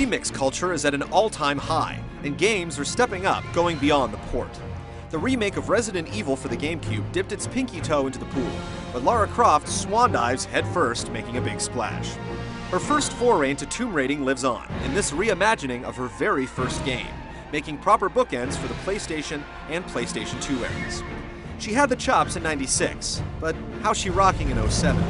remix culture is at an all-time high, and games are stepping up, going beyond the port. The remake of Resident Evil for the GameCube dipped its pinky toe into the pool, but Lara Croft swan dives headfirst, making a big splash. Her first foray into tomb raiding lives on in this reimagining of her very first game, making proper bookends for the PlayStation and PlayStation 2 eras. She had the chops in '96, but how's she rocking in '07?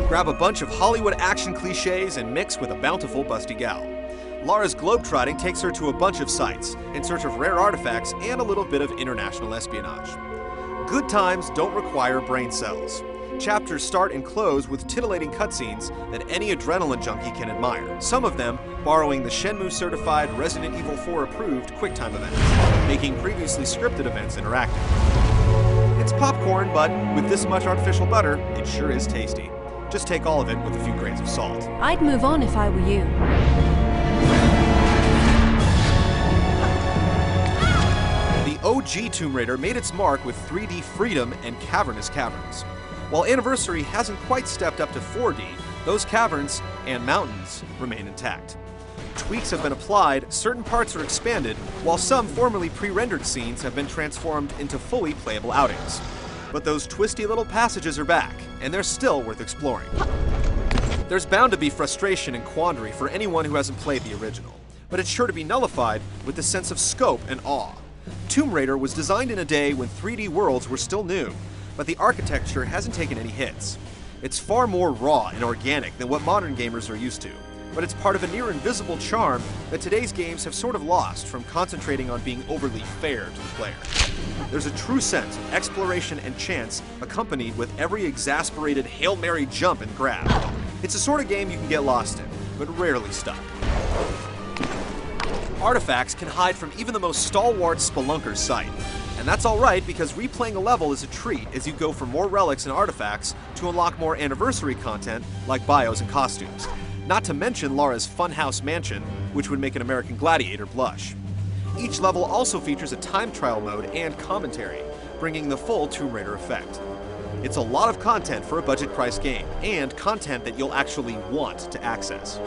Grab a bunch of Hollywood action cliches and mix with a bountiful busty gal. Lara's globetrotting takes her to a bunch of sites in search of rare artifacts and a little bit of international espionage. Good times don't require brain cells. Chapters start and close with titillating cutscenes that any adrenaline junkie can admire, some of them borrowing the Shenmue-certified Resident Evil 4-approved QuickTime events, making previously scripted events interactive. It's popcorn, but with this much artificial butter, it sure is tasty. Just take all of it with a few grains of salt. I'd move on if I were you. The OG Tomb Raider made its mark with 3D freedom and cavernous caverns. While Anniversary hasn't quite stepped up to 4D, those caverns and mountains remain intact. Tweaks have been applied, certain parts are expanded, while some formerly pre-rendered scenes have been transformed into fully playable outings. But those twisty little passages are back, and they're still worth exploring. There's bound to be frustration and quandary for anyone who hasn't played the original, but it's sure to be nullified with the sense of scope and awe. Tomb Raider was designed in a day when 3D worlds were still new, but the architecture hasn't taken any hits. It's far more raw and organic than what modern gamers are used to, but it's part of a near invisible charm that today's games have sort of lost from concentrating on being overly fair to the player. There's a true sense of exploration and chance accompanied with every exasperated Hail Mary jump and grab. It's the sort of game you can get lost in, but rarely stuck. Artifacts can hide from even the most stalwart spelunker's sight. And that's alright, because replaying a level is a treat as you go for more relics and artifacts to unlock more Anniversary content like bios and costumes. Not to mention Lara's Funhouse Mansion, which would make an American Gladiator blush. Each level also features a time trial mode and commentary, bringing the full Tomb Raider effect. It's a lot of content for a budget-priced game, and content that you'll actually want to access.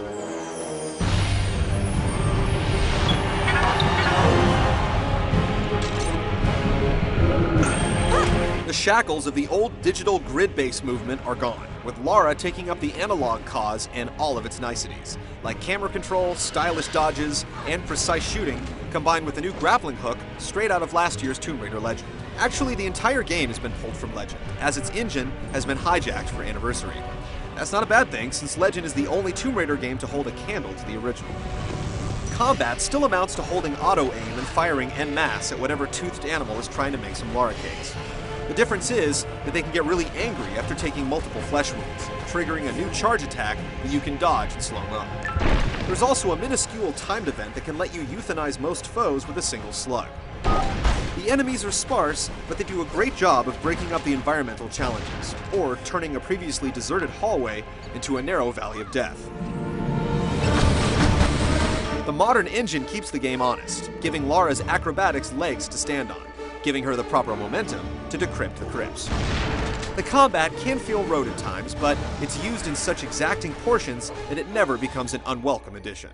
The shackles of the old digital grid-based movement are gone, with Lara taking up the analog cause and all of its niceties, like camera control, stylish dodges, and precise shooting, combined with a new grappling hook straight out of last year's Tomb Raider Legend. Actually, the entire game has been pulled from Legend, as its engine has been hijacked for Anniversary. That's not a bad thing, since Legend is the only Tomb Raider game to hold a candle to the original. Combat still amounts to holding auto-aim and firing en masse at whatever toothed animal is trying to make some Lara cakes. The difference is that they can get really angry after taking multiple flesh wounds, triggering a new charge attack that you can dodge in slow-mo. There's also a minuscule timed event that can let you euthanize most foes with a single slug. The enemies are sparse, but they do a great job of breaking up the environmental challenges, or turning a previously deserted hallway into a narrow valley of death. The modern engine keeps the game honest, giving Lara's acrobatics legs to stand on, giving her the proper momentum to decrypt the crypts. The combat can feel rote at times, but it's used in such exacting portions that it never becomes an unwelcome addition.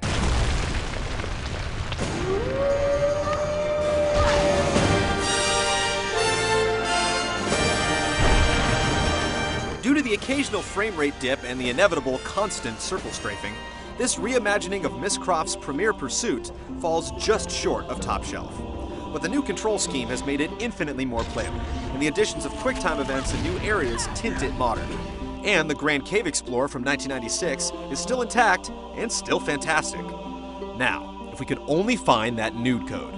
Due to the occasional frame rate dip and the inevitable constant circle strafing, this reimagining of Miss Croft's Premier Pursuit falls just short of top shelf. But the new control scheme has made it infinitely more playable, and the additions of QuickTime events and new areas tint it modern. And the Grand Cave Explorer from 1996 is still intact and still fantastic. Now, if we could only find that nude code.